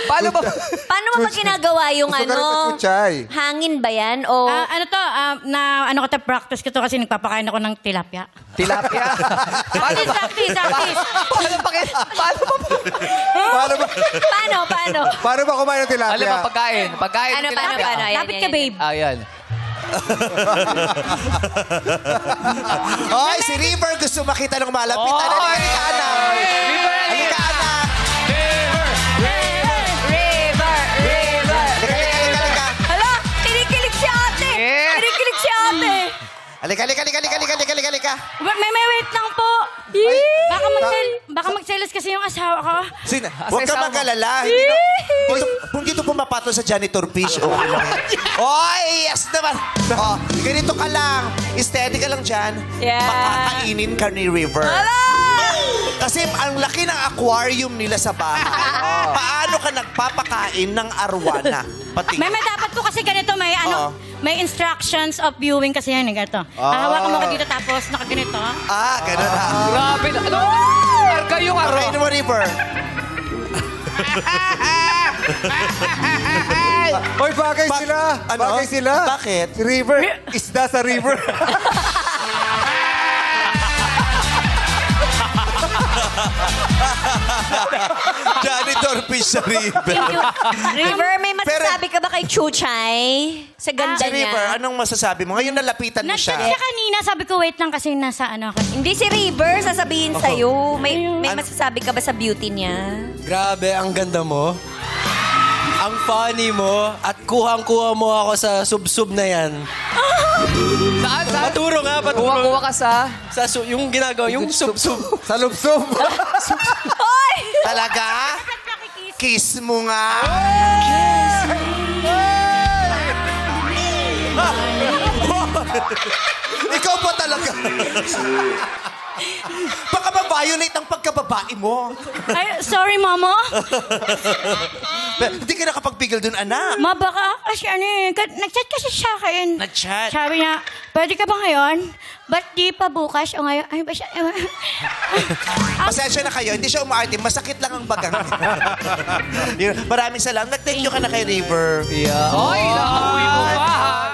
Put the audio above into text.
Paano ba? Paano mo ba ginagawa yung Gusto ka rin ng kutsay. hangin ba yan? O Ano ko practice ko to kasi nagpapakain ako ng tilapia. Tilapia. Paano ba? Saktis. paano? Paano ba kumain ng tilapia? Alam mo, pagkain. Pagkain ng tilapia. Paano? Ayan, Lapit yan, ka, yan. babe. Ayan. Hoy, si River gusto makita ng malapit. Halika, anak. Halika, anak. Halika. Hala, kinikilig si ate. Yeah. Kinikilig si ate. Halika. May wait lang po. Baka magselos kasi yung asawa ko. Huwag ka mag-alala. Kung dito pumapatol sa janitor fish, okay lang. Oy, yes naman. Oh, ganito ka lang. Steady ka lang dyan. Yeah. Makakainin ka ni River. Kasi ang laki ng aquarium nila sa bahay. Paano ka nagpapakain ng arwana? Pati. May dapat po kasi ganito, may instructions of viewing kasi yan. Ganito. Hahawakan mo ka dito tapos nakaganito. Ganun ha. Grabe na. Ano? Arga yung aro. Pakainin mo, River. Hoy, bagay sila. Ano? Bagay sila. Bakit? Si River. Isda sa River. Janitor fish sa River. River, may masasabi ka ba kay Chuchay? Sa ganda Si niya. River, anong masasabi mo? Ngayon nalapitan mo Nag-chat siya. siya kanina. Sabi ko, wait lang kasi nasa ano ako. Hindi si River, sasabihin sa'yo. May masasabi ka ba sa beauty niya? Grabe, ang ganda mo. Ang funny mo. At kuhang-kuha mo ako sa sub-sub na yan. Saan? Paturo nga, paturo. Kuha-kuha ka sa... Yung ginagawa, yung sub-sub. Sa lubsob. Talaga? Kiss mo nga. Ikaw pa talaga. Baka ma-violate ang pagkababae mo. Ay, sorry, mama. Hindi ka nakapagpigil dun, anak. Ma, baka kasi nag-chat kasi siya akin. Nag-chat. Sabi niya, pwede ka ba ngayon? Ba't di pa bukas o ngayon? Ay, ba siya? Pasensya na kayo. Hindi siya umaarte. Masakit lang ang bagang. Maraming salamat. Thank you ka na kay River. Yeah. Oy, nakauwi mo pa, ha?